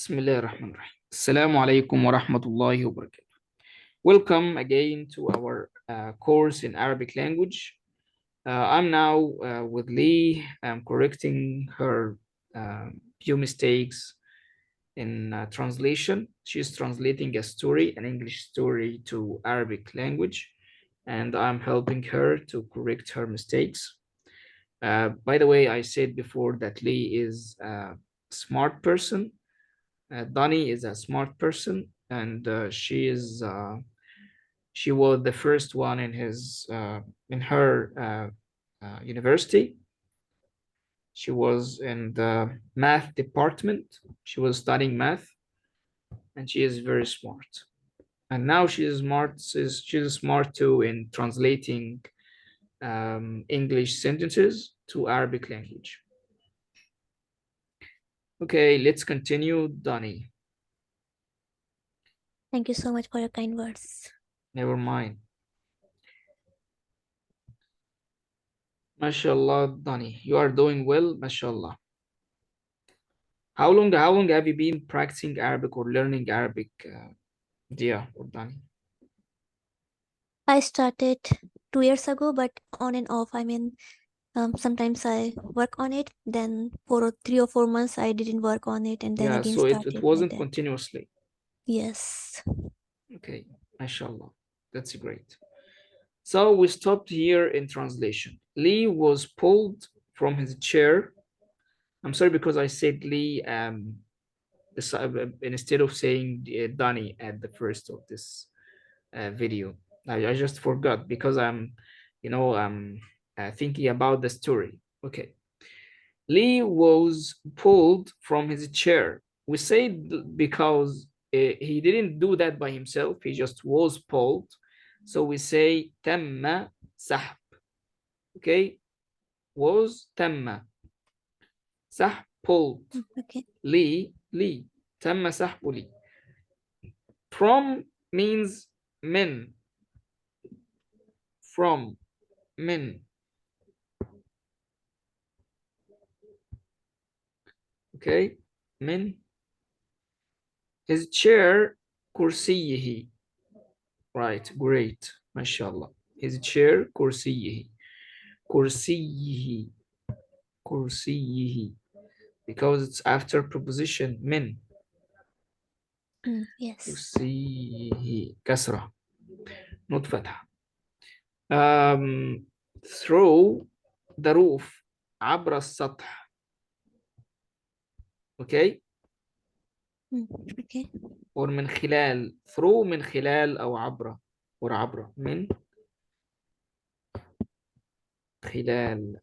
بسم الله الرحمن الرحيم. السلام عليكم ورحمة الله وبركاته. Welcome again to our course in Arabic language. I'm now with Lee. I'm correcting her few mistakes in translation. She's translating a story, an English story, to Arabic language, and I'm helping her to correct her mistakes. By the way, I said before that Lee is a smart person. Donnie is a smart person, and she was the first one in her university. She was in the math department. She was studying math, and she is very smart. And now she is smart. She's smart too in translating English sentences to Arabic language. Okay, let's continue, Donnie. Thank you so much for your kind words. Never mind. MashaAllah, Donnie, you are doing well, MashaAllah. How long have you been practicing Arabic or learning Arabic, Dia or Donnie? I started 2 years ago, but on and off. Sometimes I work on it, then for 3 or 4 months I didn't work on it, and then Yeah, again so it started like wasn't that. continuously. Yes. Okay, MashaAllah, that's great. So we stopped here in translation. Lee was pulled from his chair. I'm sorry because I said Lee instead of saying Donnie at the first of this video. I just forgot because I'm thinking about the story. Okay. Lee was pulled from his chair. We say because he didn't do that by himself. He just was pulled. So we say تم سحب. Okay. Was تم سحب pulled. Okay. Lee تم سحب لي. From means من. From من. Okay. من. His chair كرسيه. Right, great. MashaAllah. His chair كرسيه. كرسيه. كرسيه. Because it's after preposition من. Yes. كرسيه. كسرة. not فتحة. Through the roof. عبر السطح. Okay. Okay. or من خلال. through من خلال أو عبر. or عبر. من خلال.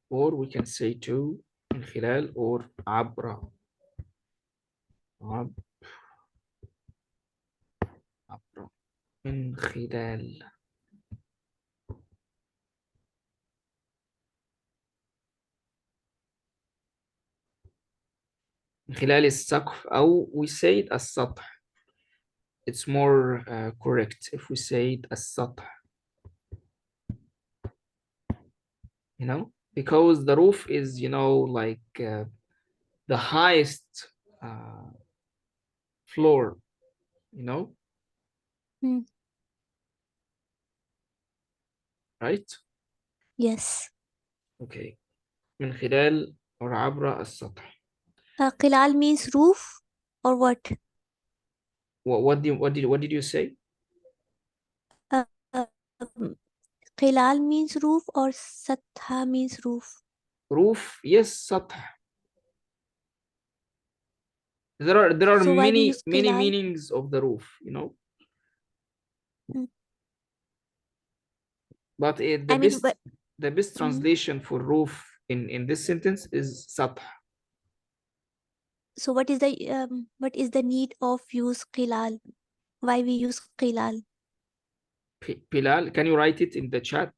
or we can say to من خلال or عبر. عبر. من خلال. من خلال السقف أو we say it السطح. It's more correct if we say it السطح. You know, because the roof is, like the highest floor, right? Yes. Okay. من خلال or عبر السطح. قلال means roof or what? What did you say? قلال means roof or satha means roof? Roof, yes, سطح. There are So why we many use qilal? meanings of the roof, But the best translation for roof in this sentence is سطح. So what is the need of use qilal? Why we use qilal? Bilal, can you write it in the chat?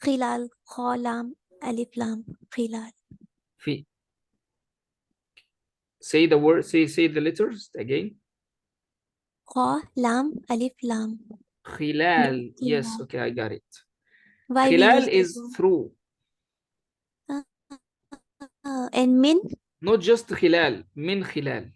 قلال خا لام ألف لام قلال. Say the word, say the letters again. خا لام ألف لام. خلال. Yes, okay, I got it. Why we خلال use is this one? through. And min? Not just خلال, من خلال.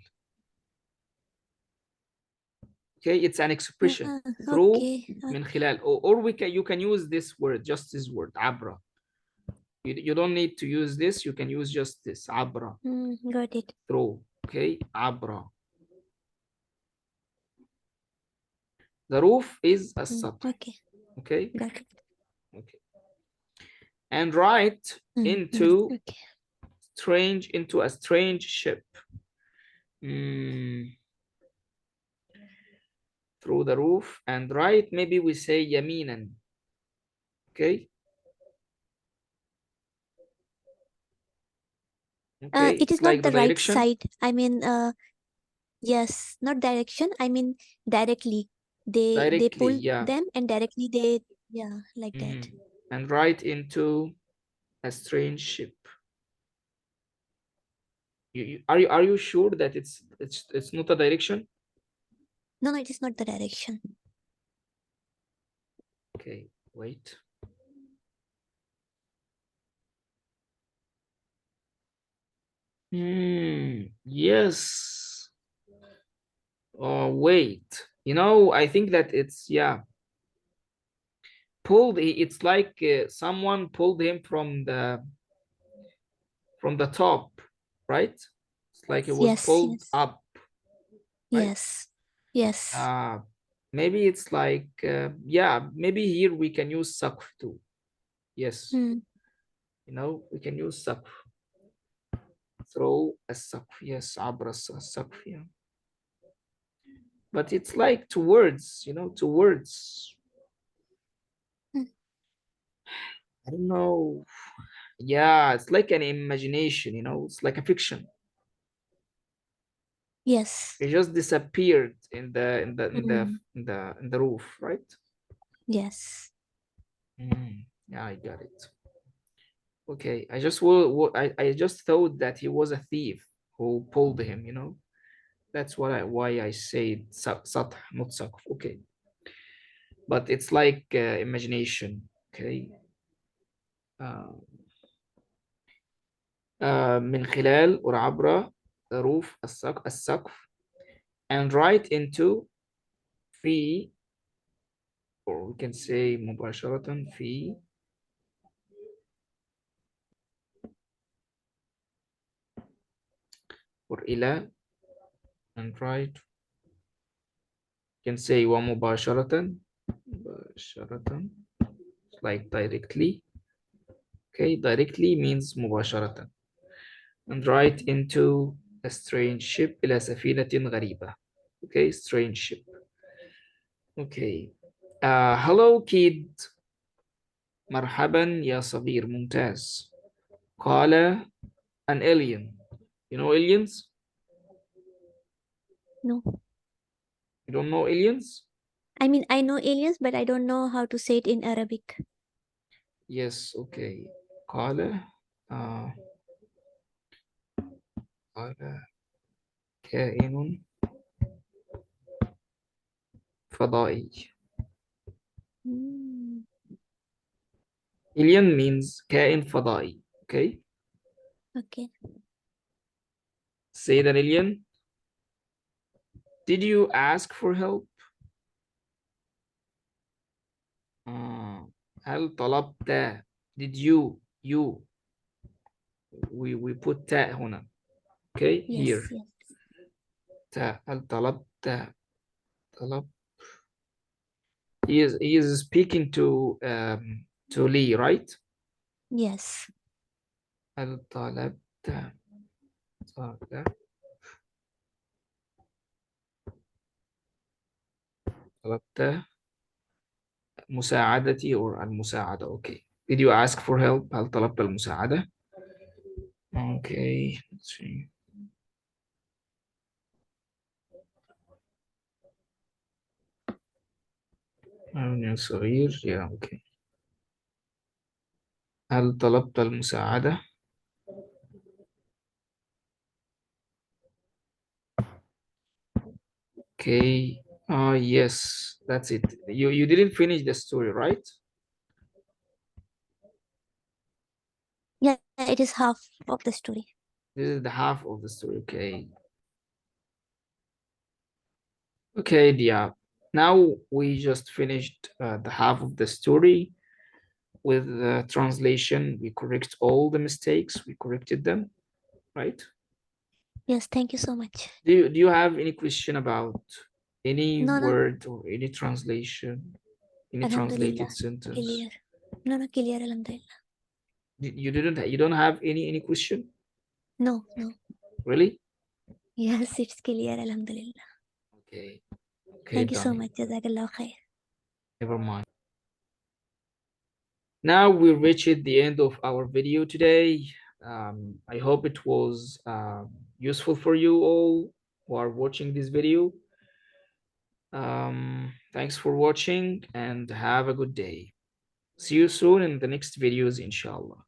Okay, it's an expression. Through, Okay. من خلال. Or you can use this word, just this word, عبر. You don't need to use this, you can use just this, عبر. Got it. Through, okay, عبر. The roof is السطح. Okay. Okay. Got it. Okay. And write into Okay. into a strange ship. Through the roof, and right, maybe we say يمينا. Okay. Okay, It is it's not like the the right direction. side. I mean, yes, not direction. I mean directly. They Directly, pull yeah. them and directly they, yeah, like that. And right into a strange ship. Are you sure that it's not a direction? No, it is not the direction. Okay, wait. Yes. Oh, wait. I think that it's, yeah. It's like someone pulled him from the top, right? It's like it was Yes, pulled yes. up, right? Yes. Yes. Maybe it's like, yeah, maybe here we can use سقف too. Yes. We can use سقف. Throw السقف. Yes, عبر السقف. Yeah. But it's like two words, two words. I don't know. Yeah, it's like an imagination, it's like a fiction. Yes. It just disappeared in the roof, right? Yes. Yeah, I got it. Okay, I just thought that he was a thief who pulled him, That's why I said سطح, not سقف. Okay, but it's like imagination. Okay. من خلال or عبر roof السقف, and right into في, or we can say مباشرة في, or إلى, and right, you can say ومباشرة, مباشرة, like directly. Okay, directly means مباشرة. And right into a strange ship, إلى سفينة غريبة. Okay, strange ship. Okay. Hello kid. مرحبا يا صغير. ممتاز. قال an alien. You know aliens? No. You don't know aliens? I mean, I know aliens, but I don't know how to say it in Arabic. Yes, okay. قال كائن فضائي. Alien means كائن فضائي. Okay. Okay. Say that alien. Did you ask for help? هل طلبت? Did you we put تاء هنا. Okay, Yes, here. yes. تاء. هل طلبت? طلب. He is speaking to Lee, right? Yes. هل طلبت مساعدتي or المساعدة. Okay. Did you ask for help? هل طلبت المساعدة? Okay. Let's see. يا صغير. Yeah, okay. هل طلبت المساعدة؟ Okay. Yes, that's it. You didn't finish the story, right? Yeah, it is half of the story. This is the half of the story. Okay. Okay, Dia. Now we just finished the half of the story with the translation. We correct all the mistakes. We corrected them, right? Yes, thank you so much. Do you have any question about any No, word or any translation, any Alhamdulillah, translated sentence? clear. No, clear, Alhamdulillah. You don't have any question? No. Really? Yes, it's clear, Alhamdulillah. Okay. Thank you so done. much. Jazakallah khair. Never mind. Now we reached the end of our video today. I hope it was useful for you all who are watching this video. Thanks for watching and have a good day. See you soon in the next videos, inshallah.